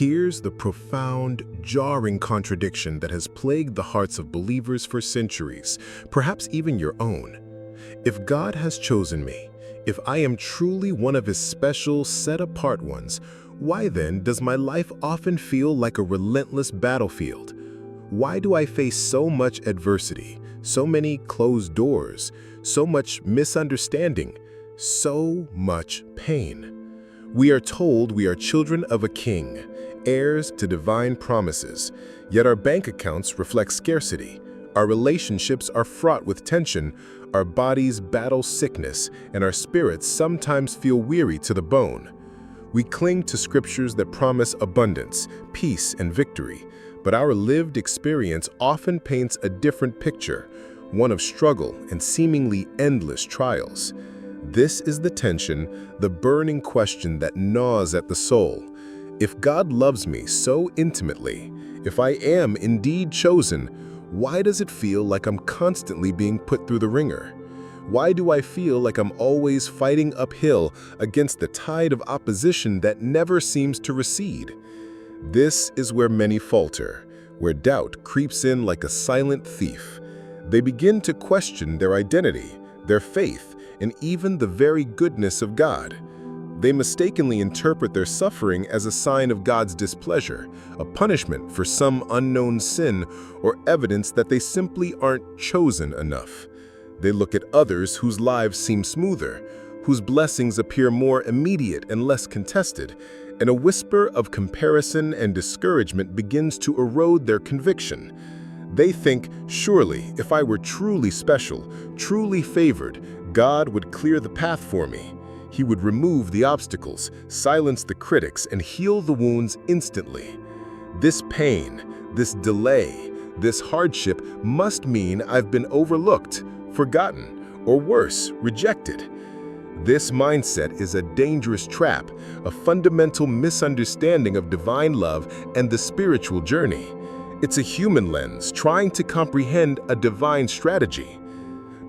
Here's the profound, jarring contradiction that has plagued the hearts of believers for centuries, perhaps even your own. If God has chosen me, if I am truly one of His special, set-apart ones, why then does my life often feel like a relentless battlefield? Why do I face so much adversity, so many closed doors, so much misunderstanding, so much pain? We are told we are children of a king, heirs to divine promises, yet our bank accounts reflect scarcity. Our relationships are fraught with tension, our bodies battle sickness, and our spirits sometimes feel weary to the bone. We cling to scriptures that promise abundance, peace, and victory, but our lived experience often paints a different picture, one of struggle and seemingly endless trials. This is the tension, the burning question that gnaws at the soul. If God loves me so intimately, if I am indeed chosen, why does it feel like I'm constantly being put through the ringer? Why do I feel like I'm always fighting uphill against the tide of opposition that never seems to recede? This is where many falter, where doubt creeps in like a silent thief. They begin to question their identity, their faith, and even the very goodness of God. They mistakenly interpret their suffering as a sign of God's displeasure, a punishment for some unknown sin, or evidence that they simply aren't chosen enough. They look at others whose lives seem smoother, whose blessings appear more immediate and less contested, and a whisper of comparison and discouragement begins to erode their conviction. They think, surely, if I were truly special, truly favored, God would clear the path for me. He would remove the obstacles, silence the critics, and heal the wounds instantly. This pain, this delay, this hardship must mean I've been overlooked, forgotten, or worse, rejected. This mindset is a dangerous trap, a fundamental misunderstanding of divine love and the spiritual journey. It's a human lens trying to comprehend a divine strategy.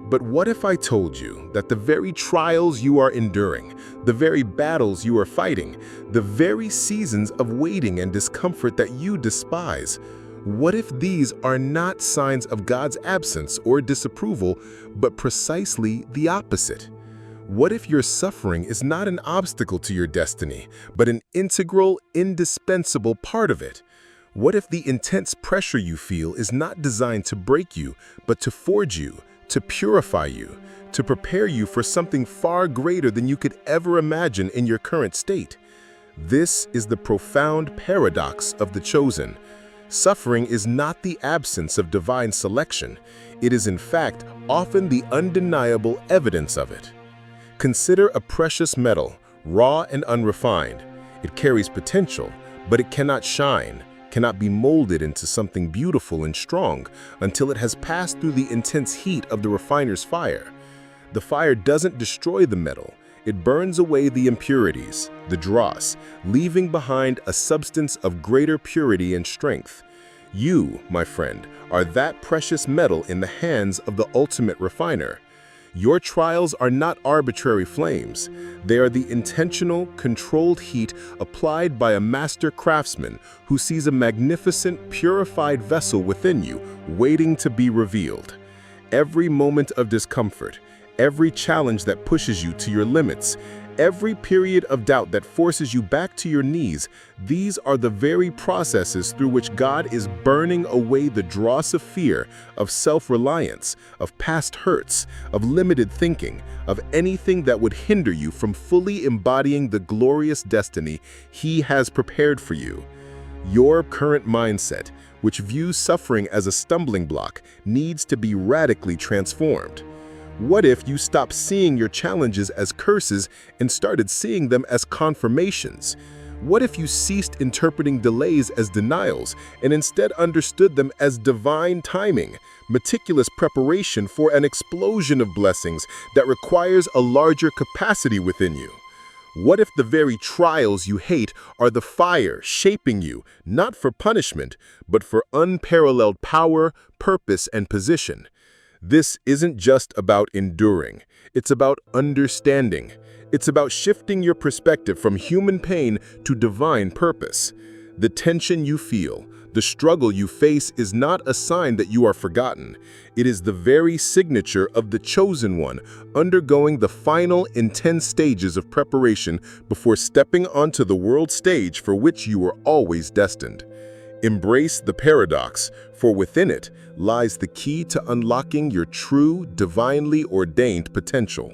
But what if I told you that the very trials you are enduring, the very battles you are fighting, the very seasons of waiting and discomfort that you despise, what if these are not signs of God's absence or disapproval, but precisely the opposite? What if your suffering is not an obstacle to your destiny, but an integral, indispensable part of it? What if the intense pressure you feel is not designed to break you, but to forge you, to purify you, to prepare you for something far greater than you could ever imagine in your current state? This is the profound paradox of the chosen. Suffering is not the absence of divine selection. It is in fact often the undeniable evidence of it. Consider a precious metal, raw and unrefined. It carries potential, but it cannot shine, cannot be molded into something beautiful and strong until it has passed through the intense heat of the refiner's fire. The fire doesn't destroy the metal. It burns away the impurities, the dross, leaving behind a substance of greater purity and strength. You, my friend, are that precious metal in the hands of the ultimate refiner. Your trials are not arbitrary flames. They are the intentional, controlled heat applied by a master craftsman who sees a magnificent, purified vessel within you, waiting to be revealed. Every moment of discomfort, every challenge that pushes you to your limits, every period of doubt that forces you back to your knees, these are the very processes through which God is burning away the dross of fear, of self-reliance, of past hurts, of limited thinking, of anything that would hinder you from fully embodying the glorious destiny He has prepared for you. Your current mindset, which views suffering as a stumbling block, needs to be radically transformed. What if you stopped seeing your challenges as curses and started seeing them as confirmations? What if you ceased interpreting delays as denials and instead understood them as divine timing, meticulous preparation for an explosion of blessings that requires a larger capacity within you? What if the very trials you hate are the fire shaping you, not for punishment, but for unparalleled power, purpose, and position? This isn't just about enduring. It's about understanding. It's about shifting your perspective from human pain to divine purpose. The tension you feel, the struggle you face is not a sign that you are forgotten. It is the very signature of the chosen one, undergoing the final intense stages of preparation before stepping onto the world stage for which you were always destined. Embrace the paradox, for within it lies the key to unlocking your true, divinely ordained potential.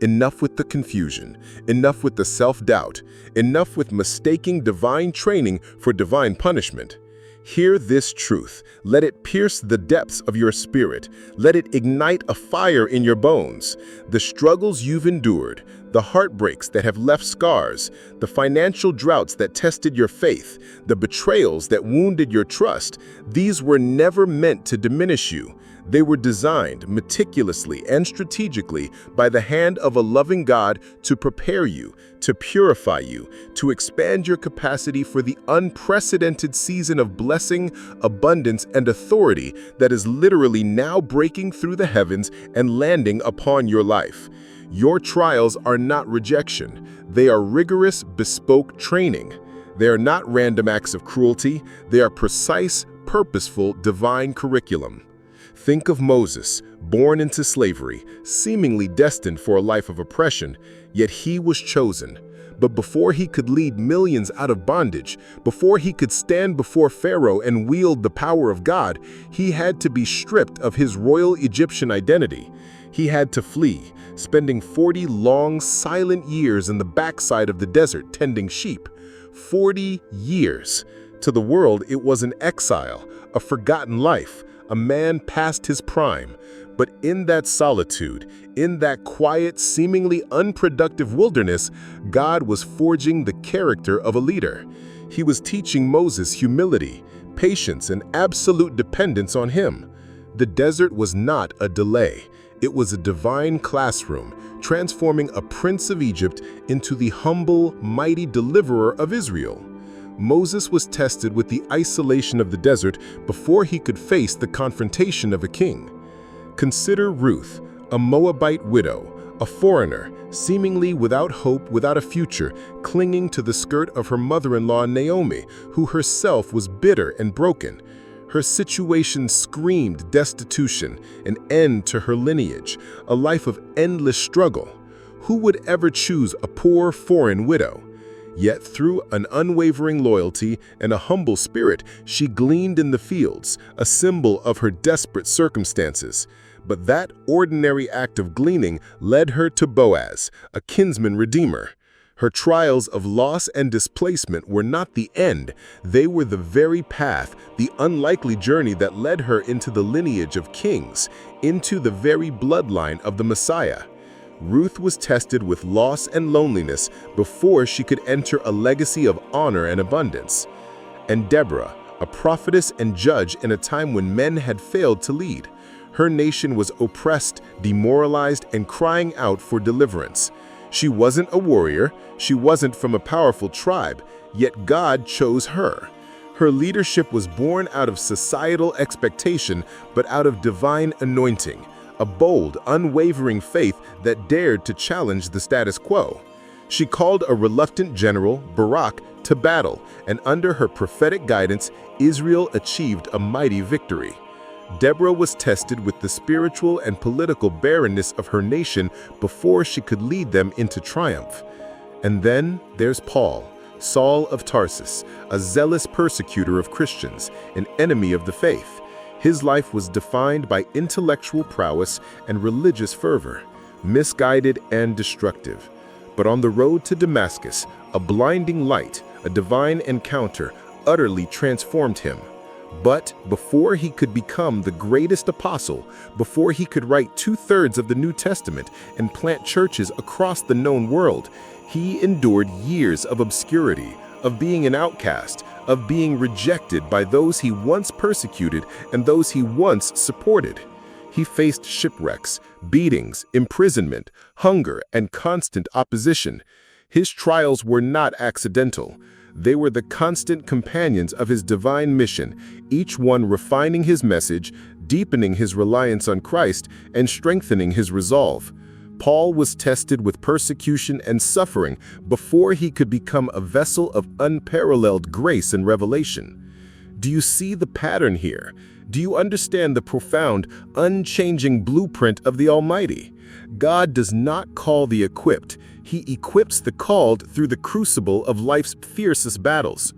Enough with the confusion, enough with the self-doubt, enough with mistaking divine training for divine punishment. Hear this truth. Let it pierce the depths of your spirit. Let it ignite a fire in your bones. The struggles you've endured, the heartbreaks that have left scars, the financial droughts that tested your faith, the betrayals that wounded your trust, these were never meant to diminish you. They were designed meticulously and strategically by the hand of a loving God to prepare you, to purify you, to expand your capacity for the unprecedented season of blessing, abundance, and authority that is literally now breaking through the heavens and landing upon your life. Your trials are not rejection. They are rigorous, bespoke training. They are not random acts of cruelty. They are precise, purposeful, divine curriculum. Think of Moses, born into slavery, seemingly destined for a life of oppression, yet he was chosen. But before he could lead millions out of bondage, before he could stand before Pharaoh and wield the power of God, he had to be stripped of his royal Egyptian identity. He had to flee, spending 40 long, silent years in the backside of the desert tending sheep. 40 years. To the world, it was an exile, a forgotten life, a man past his prime. But in that solitude, in that quiet, seemingly unproductive wilderness, God was forging the character of a leader. He was teaching Moses humility, patience, and absolute dependence on him. The desert was not a delay. It was a divine classroom, transforming a prince of Egypt into the humble, mighty deliverer of Israel. Moses was tested with the isolation of the desert before he could face the confrontation of a king. Consider Ruth, a Moabite widow, a foreigner, seemingly without hope, without a future, clinging to the skirt of her mother-in-law Naomi, who herself was bitter and broken. Her situation screamed destitution, an end to her lineage, a life of endless struggle. Who would ever choose a poor foreign widow? Yet through an unwavering loyalty and a humble spirit, she gleaned in the fields, a symbol of her desperate circumstances. But that ordinary act of gleaning led her to Boaz, a kinsman redeemer. Her trials of loss and displacement were not the end. They were the very path, the unlikely journey that led her into the lineage of kings, into the very bloodline of the Messiah. Ruth was tested with loss and loneliness before she could enter a legacy of honor and abundance. And Deborah, a prophetess and judge in a time when men had failed to lead. Her nation was oppressed, demoralized, and crying out for deliverance. She wasn't a warrior, she wasn't from a powerful tribe, yet God chose her. Her leadership was born out of societal expectation, but out of divine anointing, a bold, unwavering faith that dared to challenge the status quo. She called a reluctant general, Barak, to battle, and under her prophetic guidance, Israel achieved a mighty victory. Deborah was tested with the spiritual and political barrenness of her nation before she could lead them into triumph. And then there's Paul, Saul of Tarsus, a zealous persecutor of Christians, an enemy of the faith. His life was defined by intellectual prowess and religious fervor, misguided and destructive. But on the road to Damascus, a blinding light, a divine encounter, utterly transformed him. But before he could become the greatest apostle, before he could write 2/3 of the New Testament and plant churches across the known world, he endured years of obscurity, of being an outcast, of being rejected by those he once persecuted and those he once supported. He faced shipwrecks, beatings, imprisonment, hunger, and constant opposition. His trials were not accidental. They were the constant companions of his divine mission, each one refining his message, deepening his reliance on Christ, and strengthening his resolve. Paul was tested with persecution and suffering before he could become a vessel of unparalleled grace and revelation. Do you see the pattern here? Do you understand the profound, unchanging blueprint of the Almighty? God does not call the equipped. He equips the called through the crucible of life's fiercest battles.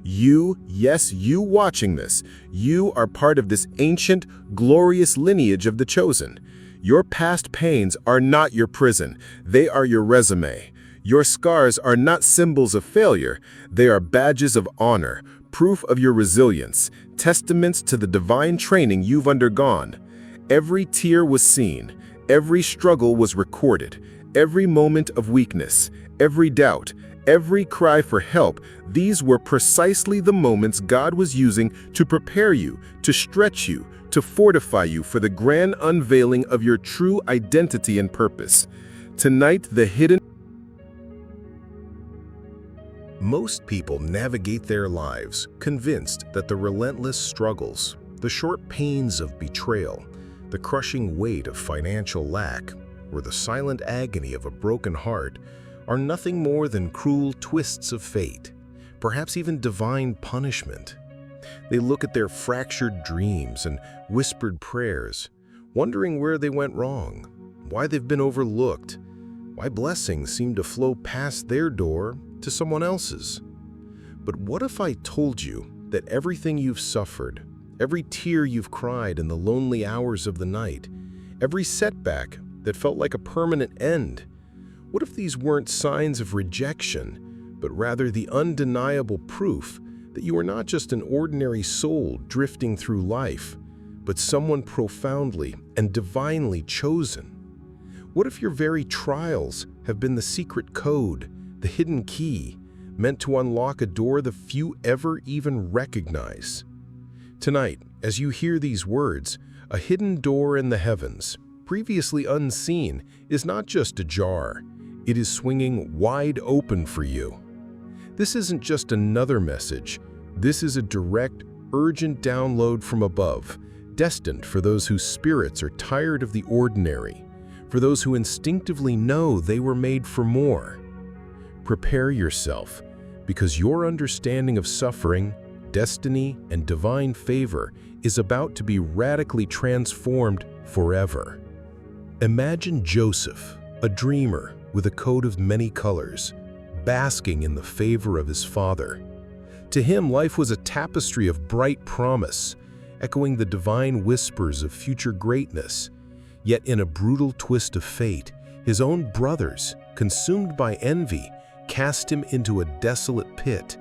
You, yes, you watching this, you are part of this ancient, glorious lineage of the chosen. Your past pains are not your prison. They are your resume. Your scars are not symbols of failure. They are badges of honor, proof of your resilience, testaments to the divine training you've undergone. Every tear was seen. Every struggle was recorded. Every moment of weakness, every doubt, every cry for help, these were precisely the moments God was using to prepare you, to stretch you, to fortify you for the grand unveiling of your true identity and purpose. Tonight, the hidden. Most people navigate their lives convinced that the relentless struggles, the short pains of betrayal, the crushing weight of financial lack, or the silent agony of a broken heart are nothing more than cruel twists of fate, perhaps even divine punishment. They look at their fractured dreams and whispered prayers, wondering where they went wrong, why they've been overlooked, why blessings seem to flow past their door to someone else's. But what if I told you that everything you've suffered, every tear you've cried in the lonely hours of the night, every setback that felt like a permanent end, what if these weren't signs of rejection, but rather the undeniable proof that you are not just an ordinary soul drifting through life, but someone profoundly and divinely chosen? What if your very trials have been the secret code, the hidden key, meant to unlock a door the few ever even recognize? Tonight, as you hear these words, a hidden door in the heavens, previously unseen, is not just ajar. It is swinging wide open for you. This isn't just another message. This is a direct, urgent download from above, destined for those whose spirits are tired of the ordinary, for those who instinctively know they were made for more. Prepare yourself, because your understanding of suffering, destiny, and divine favor is about to be radically transformed forever. Imagine Joseph, a dreamer with a coat of many colors, basking in the favor of his father. To him, life was a tapestry of bright promise, echoing the divine whispers of future greatness. Yet in a brutal twist of fate, his own brothers, consumed by envy, cast him into a desolate pit,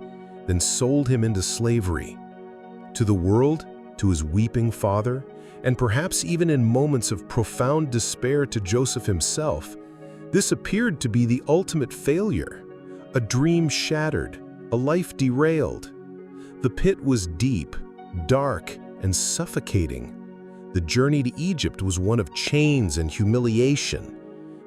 then sold him into slavery. To the world, to his weeping father, and perhaps even in moments of profound despair to Joseph himself, this appeared to be the ultimate failure, a dream shattered, a life derailed. The pit was deep, dark, and suffocating. The journey to Egypt was one of chains and humiliation.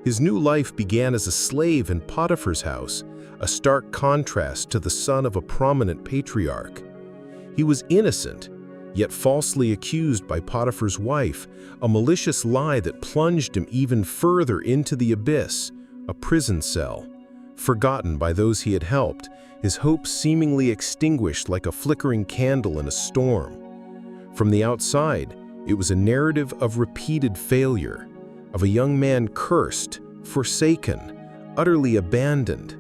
His new life began as a slave in Potiphar's house, a stark contrast to the son of a prominent patriarch. He was innocent, yet falsely accused by Potiphar's wife, a malicious lie that plunged him even further into the abyss, a prison cell. Forgotten by those he had helped, his hopes seemingly extinguished like a flickering candle in a storm. From the outside, it was a narrative of repeated failure, of a young man cursed, forsaken, utterly abandoned.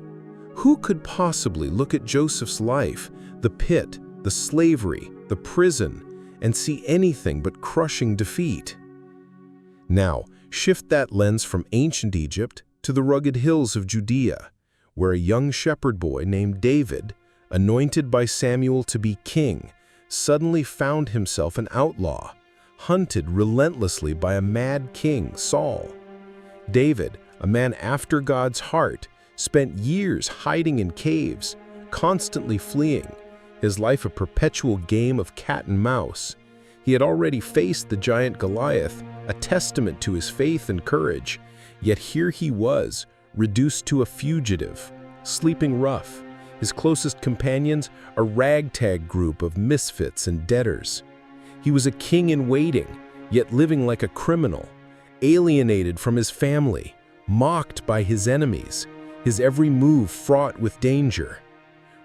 Who could possibly look at Joseph's life, the pit, the slavery, the prison, and see anything but crushing defeat? Now, shift that lens from ancient Egypt to the rugged hills of Judea, where a young shepherd boy named David, anointed by Samuel to be king, suddenly found himself an outlaw, hunted relentlessly by a mad king, Saul. David, a man after God's heart, spent years hiding in caves, constantly fleeing, his life a perpetual game of cat and mouse. He had already faced the giant Goliath, a testament to his faith and courage, yet here he was, reduced to a fugitive, sleeping rough, his closest companions a ragtag group of misfits and debtors. He was a king in waiting, yet living like a criminal, alienated from his family, mocked by his enemies, his every move fraught with danger.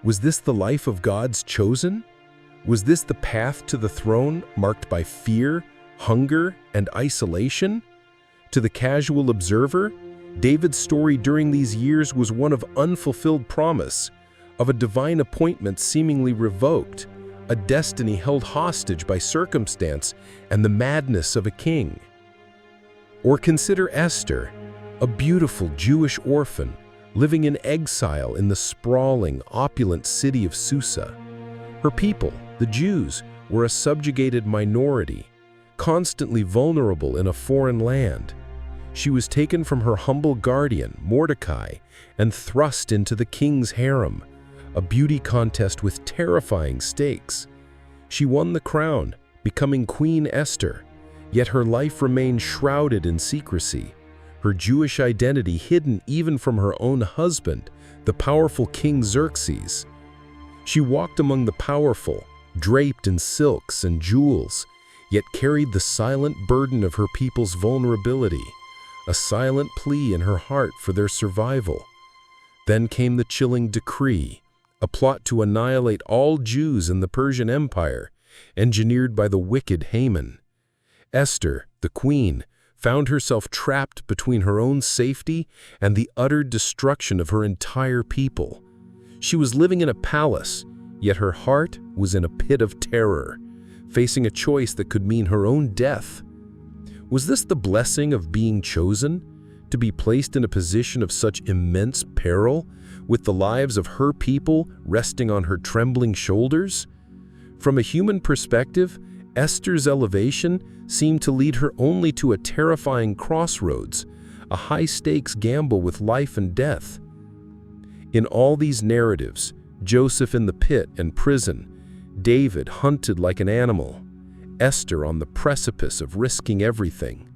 Was this the life of God's chosen? Was this the path to the throne marked by fear, hunger, and isolation? To the casual observer, David's story during these years was one of unfulfilled promise, of a divine appointment seemingly revoked, a destiny held hostage by circumstance and the madness of a king. Or consider Esther, a beautiful Jewish orphan living in exile in the sprawling, opulent city of Susa. Her people, the Jews, were a subjugated minority, constantly vulnerable in a foreign land. She was taken from her humble guardian, Mordecai, and thrust into the king's harem, a beauty contest with terrifying stakes. She won the crown, becoming Queen Esther, yet her life remained shrouded in secrecy, her Jewish identity hidden even from her own husband, the powerful King Xerxes. She walked among the powerful, draped in silks and jewels, yet carried the silent burden of her people's vulnerability, a silent plea in her heart for their survival. Then came the chilling decree, a plot to annihilate all Jews in the Persian Empire, engineered by the wicked Haman. Esther, the queen, found herself trapped between her own safety and the utter destruction of her entire people. She was living in a palace, yet her heart was in a pit of terror, facing a choice that could mean her own death. Was this the blessing of being chosen, to be placed in a position of such immense peril, with the lives of her people resting on her trembling shoulders? From a human perspective, Esther's elevation seemed to lead her only to a terrifying crossroads, a high-stakes gamble with life and death. In all these narratives, Joseph in the pit and prison, David hunted like an animal, Esther on the precipice of risking everything.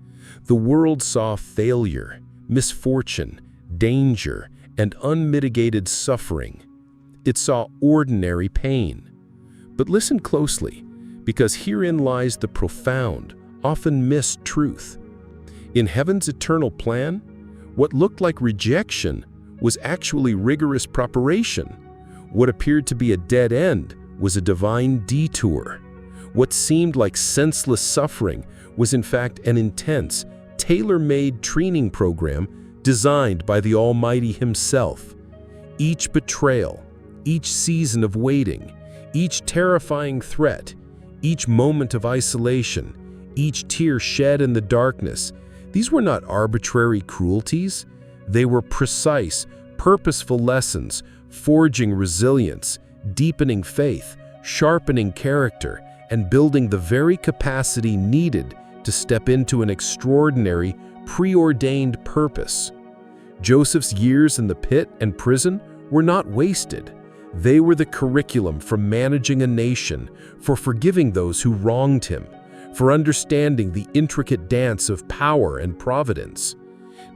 The world saw failure, misfortune, danger, and unmitigated suffering. It saw ordinary pain. But listen closely, because herein lies the profound, often missed truth. In heaven's eternal plan, what looked like rejection was actually rigorous preparation. What appeared to be a dead end was a divine detour. What seemed like senseless suffering was in fact an intense, tailor-made training program designed by the Almighty Himself. Each betrayal, each season of waiting, each terrifying threat, each moment of isolation, each tear shed in the darkness, these were not arbitrary cruelties. They were precise, purposeful lessons, forging resilience, deepening faith, sharpening character, and building the very capacity needed to step into an extraordinary, preordained purpose. Joseph's years in the pit and prison were not wasted. They were the curriculum for managing a nation, for forgiving those who wronged him, for understanding the intricate dance of power and providence.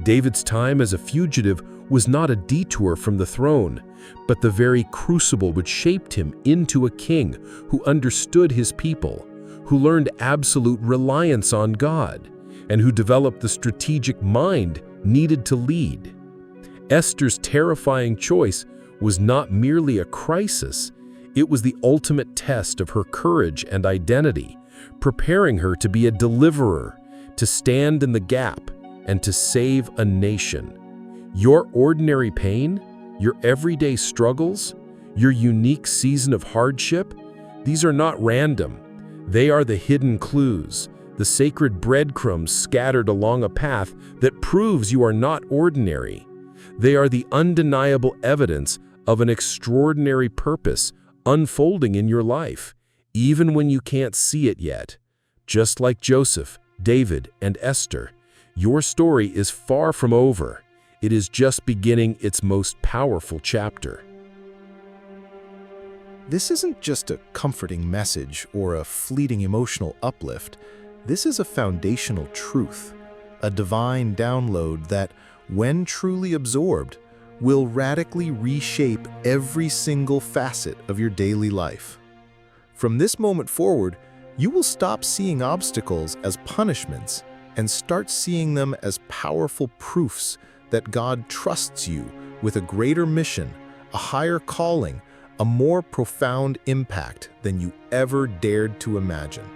David's time as a fugitive was not a detour from the throne, but the very crucible which shaped him into a king who understood his people, who learned absolute reliance on God, and who developed the strategic mind needed to lead. Esther's terrifying choice was not merely a crisis, it was the ultimate test of her courage and identity, preparing her to be a deliverer, to stand in the gap, and to save a nation. Your ordinary pain, your everyday struggles, your unique season of hardship, these are not random. They are the hidden clues, the sacred breadcrumbs scattered along a path that proves you are not ordinary. They are the undeniable evidence of an extraordinary purpose unfolding in your life, even when you can't see it yet. Just like Joseph, David, and Esther, your story is far from over. It is just beginning its most powerful chapter. This isn't just a comforting message or a fleeting emotional uplift. This is a foundational truth, a divine download that, when truly absorbed, will radically reshape every single facet of your daily life. From this moment forward, you will stop seeing obstacles as punishments and start seeing them as powerful proofs that God trusts you with a greater mission, a higher calling, a more profound impact than you ever dared to imagine.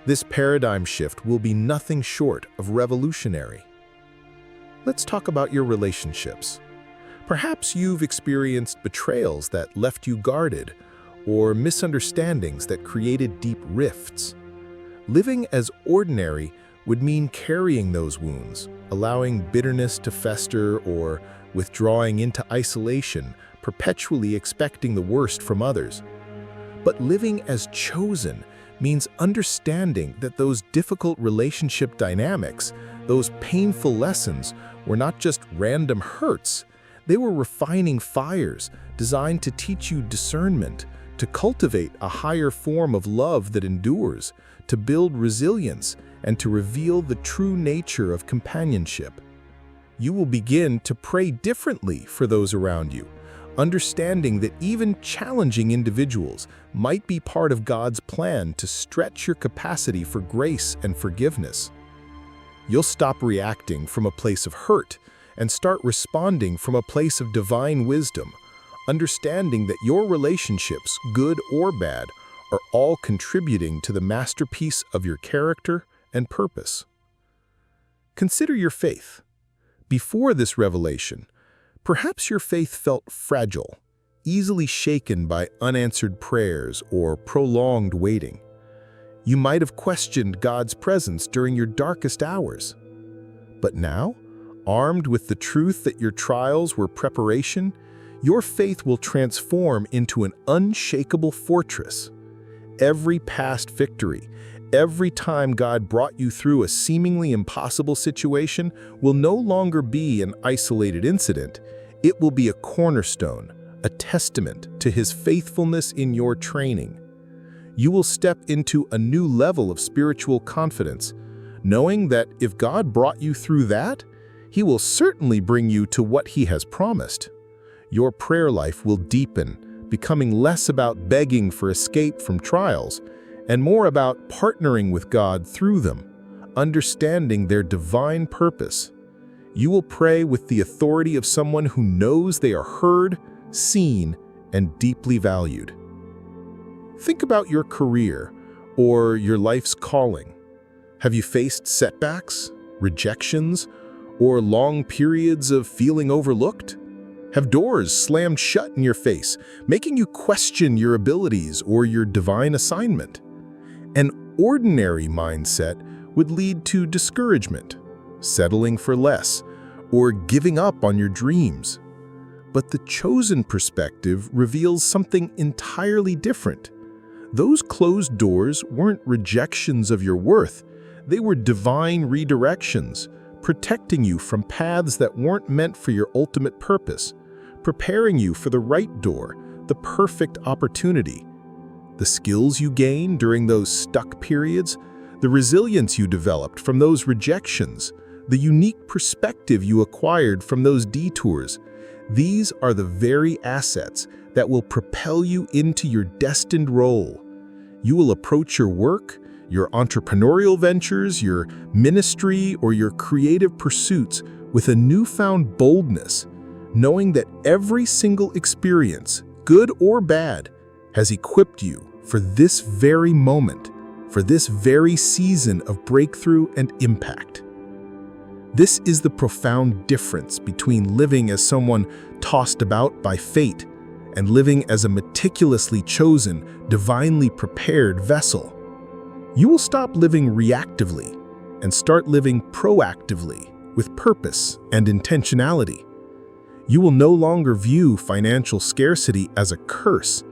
This paradigm shift will be nothing short of revolutionary. Let's talk about your relationships. Perhaps you've experienced betrayals that left you guarded, or misunderstandings that created deep rifts. Living as ordinary would mean carrying those wounds, allowing bitterness to fester, or withdrawing into isolation, perpetually expecting the worst from others. But living as chosen means understanding that those difficult relationship dynamics, those painful lessons, were not just random hurts. They were refining fires designed to teach you discernment, to cultivate a higher form of love that endures, to build resilience, and to reveal the true nature of companionship. You will begin to pray differently for those around you, understanding that even challenging individuals might be part of God's plan to stretch your capacity for grace and forgiveness. You'll stop reacting from a place of hurt and start responding from a place of divine wisdom, understanding that your relationships, good or bad, are all contributing to the masterpiece of your character and purpose. Consider your faith. Before this revelation, perhaps your faith felt fragile, easily shaken by unanswered prayers or prolonged waiting. You might have questioned God's presence during your darkest hours. But now, armed with the truth that your trials were preparation, your faith will transform into an unshakable fortress. Every past victory, every time God brought you through a seemingly impossible situation, will no longer be an isolated incident. It will be a cornerstone, a testament to His faithfulness in your training. You will step into a new level of spiritual confidence, knowing that if God brought you through that, He will certainly bring you to what He has promised. Your prayer life will deepen, becoming less about begging for escape from trials and more about partnering with God through them, understanding their divine purpose. You will pray with the authority of someone who knows they are heard, seen, and deeply valued. Think about your career or your life's calling. Have you faced setbacks, rejections, or long periods of feeling overlooked? Have doors slammed shut in your face, making you question your abilities or your divine assignment? An ordinary mindset would lead to discouragement, settling for less, or giving up on your dreams. But the chosen perspective reveals something entirely different. Those closed doors weren't rejections of your worth. They were divine redirections, protecting you from paths that weren't meant for your ultimate purpose, preparing you for the right door, the perfect opportunity. The skills you gained during those stuck periods, the resilience you developed from those rejections, the unique perspective you acquired from those detours, these are the very assets that will propel you into your destined role. You will approach your work, your entrepreneurial ventures, your ministry, or your creative pursuits with a newfound boldness, knowing that every single experience, good or bad, has equipped you for this very moment, for this very season of breakthrough and impact. This is the profound difference between living as someone tossed about by fate and living as a meticulously chosen, divinely prepared vessel. You will stop living reactively and start living proactively with purpose and intentionality. You will no longer view financial scarcity as a curse,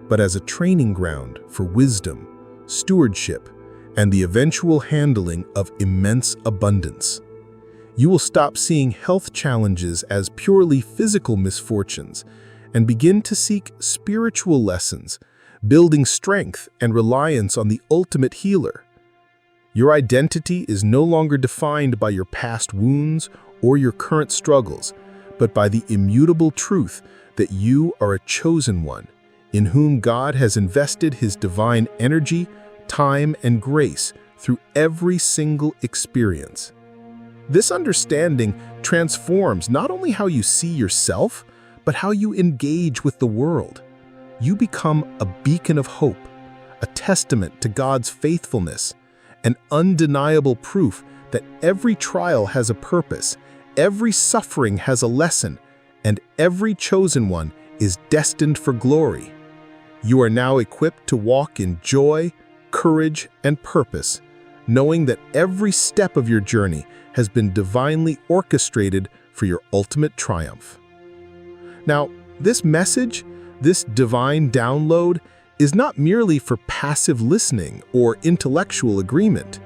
but as a training ground for wisdom, stewardship, and the eventual handling of immense abundance. You will stop seeing health challenges as purely physical misfortunes and begin to seek spiritual lessons, building strength and reliance on the ultimate healer. Your identity is no longer defined by your past wounds or your current struggles, but by the immutable truth that you are a chosen one, in whom God has invested His divine energy, time, and grace through every single experience. This understanding transforms not only how you see yourself, but how you engage with the world. You become a beacon of hope, a testament to God's faithfulness, an undeniable proof that every trial has a purpose, every suffering has a lesson, and every chosen one is destined for glory. You are now equipped to walk in joy, courage, and purpose, knowing that every step of your journey has been divinely orchestrated for your ultimate triumph. Now, this message, this divine download, is not merely for passive listening or intellectual agreement.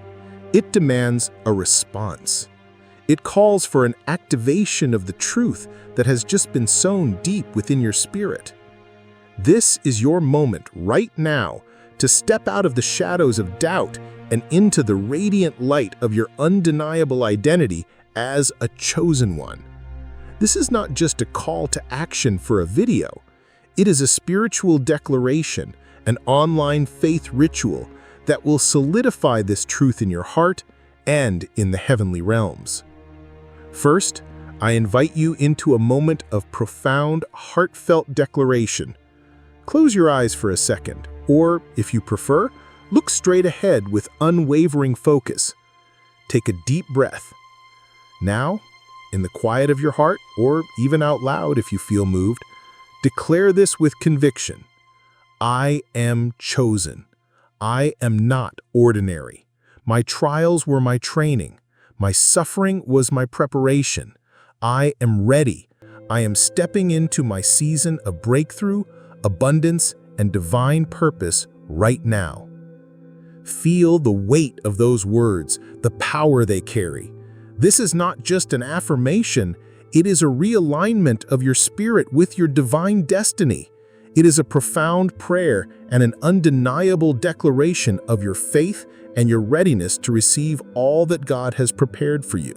It demands a response. It calls for an activation of the truth that has just been sown deep within your spirit. This is your moment right now to step out of the shadows of doubt and into the radiant light of your undeniable identity as a chosen one. This is not just a call to action for a video. It is a spiritual declaration, an online faith ritual that will solidify this truth in your heart and in the heavenly realms. First, I invite you into a moment of profound, heartfelt declaration. Close your eyes for a second, or, if you prefer, look straight ahead with unwavering focus. Take a deep breath. Now, in the quiet of your heart, or even out loud if you feel moved, declare this with conviction. I am chosen. I am not ordinary. My trials were my training. My suffering was my preparation. I am ready. I am stepping into my season of breakthrough, abundance, and divine purpose right now. Feel the weight of those words, the power they carry. This is not just an affirmation, it is a realignment of your spirit with your divine destiny. It is a profound prayer and an undeniable declaration of your faith and your readiness to receive all that God has prepared for you.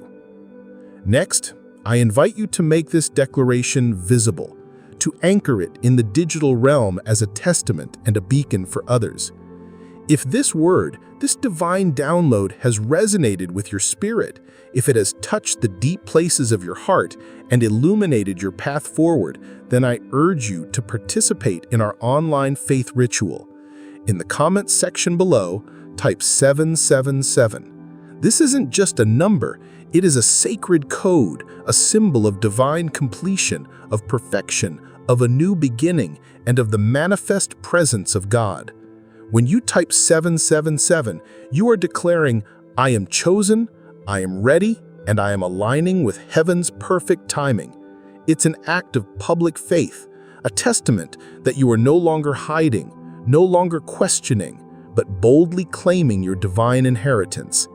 Next, I invite you to make this declaration visible, to anchor it in the digital realm as a testament and a beacon for others. If this word, this divine download has resonated with your spirit, if it has touched the deep places of your heart and illuminated your path forward, then I urge you to participate in our online faith ritual. In the comments section below, type 777. This isn't just a number, it is a sacred code, a symbol of divine completion, of perfection, of a new beginning, and of the manifest presence of God. When you type 777, you are declaring, I am chosen, I am ready, and I am aligning with heaven's perfect timing. It's an act of public faith, a testament that you are no longer hiding, no longer questioning, but boldly claiming your divine inheritance.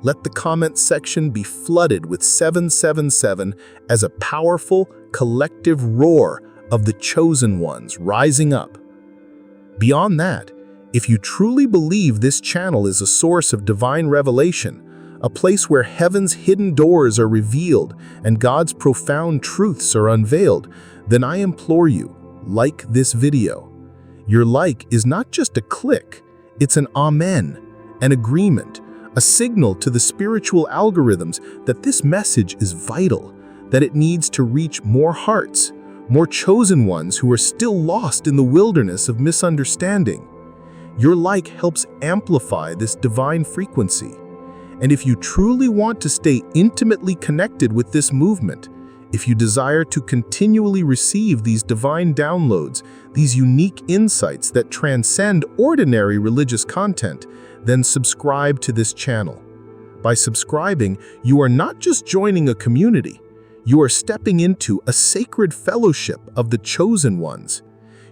Let the comment section be flooded with 777 as a powerful, collective roar of the chosen ones rising up. Beyond that, if you truly believe this channel is a source of divine revelation, a place where heaven's hidden doors are revealed and God's profound truths are unveiled, then I implore you, like this video. Your like is not just a click, it's an amen, an agreement, a signal to the spiritual algorithms that this message is vital, that it needs to reach more hearts, more chosen ones who are still lost in the wilderness of misunderstanding. Your like helps amplify this divine frequency. And if you truly want to stay intimately connected with this movement, if you desire to continually receive these divine downloads, these unique insights that transcend ordinary religious content, then subscribe to this channel. By subscribing, you are not just joining a community, you are stepping into a sacred fellowship of the chosen ones.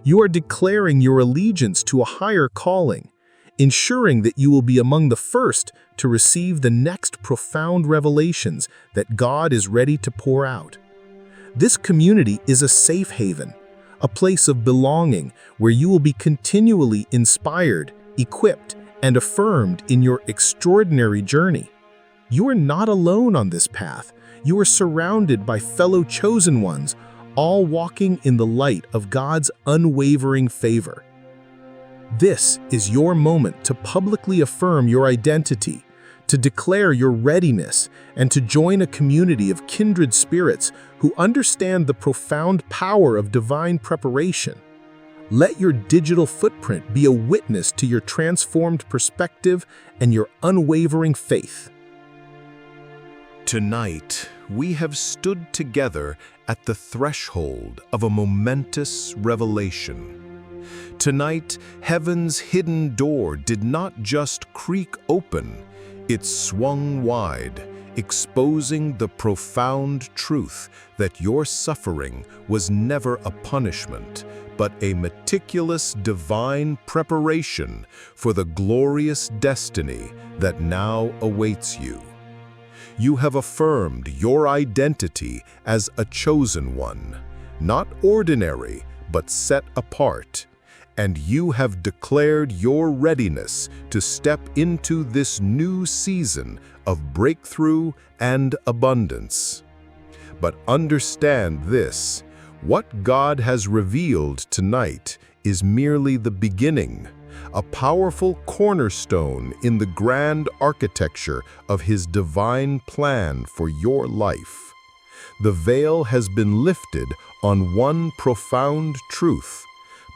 You are declaring your allegiance to a higher calling, ensuring that you will be among the first to receive the next profound revelations that God is ready to pour out. This community is a safe haven, a place of belonging where you will be continually inspired, equipped, and affirmed in your extraordinary journey. You are not alone on this path. You are surrounded by fellow chosen ones, all walking in the light of God's unwavering favor. This is your moment to publicly affirm your identity, to declare your readiness, and to join a community of kindred spirits who understand the profound power of divine preparation. Let your digital footprint be a witness to your transformed perspective and your unwavering faith. Tonight, we have stood together at the threshold of a momentous revelation. Tonight, heaven's hidden door did not just creak open, it swung wide, exposing the profound truth that your suffering was never a punishment, but a meticulous divine preparation for the glorious destiny that now awaits you. You have affirmed your identity as a chosen one, not ordinary, but set apart, and you have declared your readiness to step into this new season of breakthrough and abundance. But understand this, what God has revealed tonight is merely the beginning, a powerful cornerstone in the grand architecture of His divine plan for your life. The veil has been lifted on one profound truth,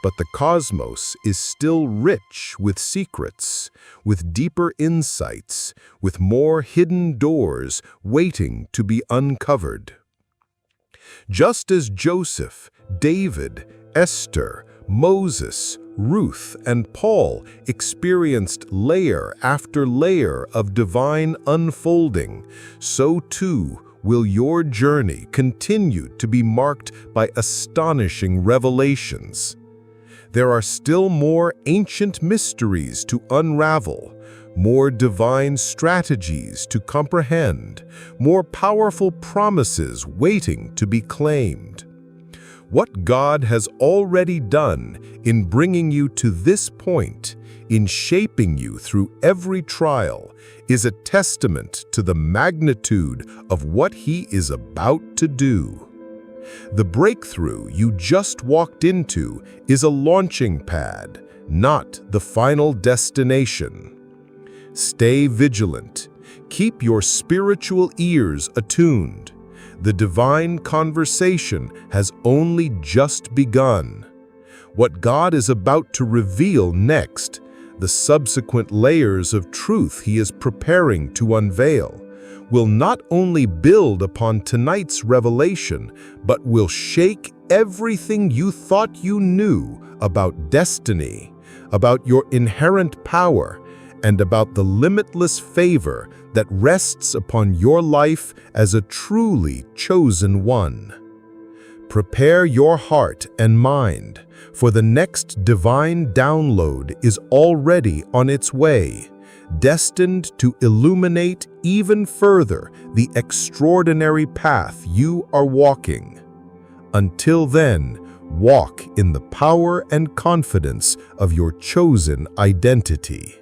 but the cosmos is still rich with secrets, with deeper insights, with more hidden doors waiting to be uncovered. Just as Joseph, David, Esther, Moses, Ruth, and Paul experienced layer after layer of divine unfolding, so too will your journey continue to be marked by astonishing revelations. There are still more ancient mysteries to unravel, more divine strategies to comprehend, more powerful promises waiting to be claimed. What God has already done in bringing you to this point, in shaping you through every trial, is a testament to the magnitude of what He is about to do. The breakthrough you just walked into is a launching pad, not the final destination. Stay vigilant. Keep your spiritual ears attuned. The divine conversation has only just begun. What God is about to reveal next, the subsequent layers of truth He is preparing to unveil, will not only build upon tonight's revelation, but will shake everything you thought you knew about destiny, about your inherent power, and about the limitless favor that rests upon your life as a truly chosen one. Prepare your heart and mind, for the next divine download is already on its way, destined to illuminate even further the extraordinary path you are walking. Until then, walk in the power and confidence of your chosen identity.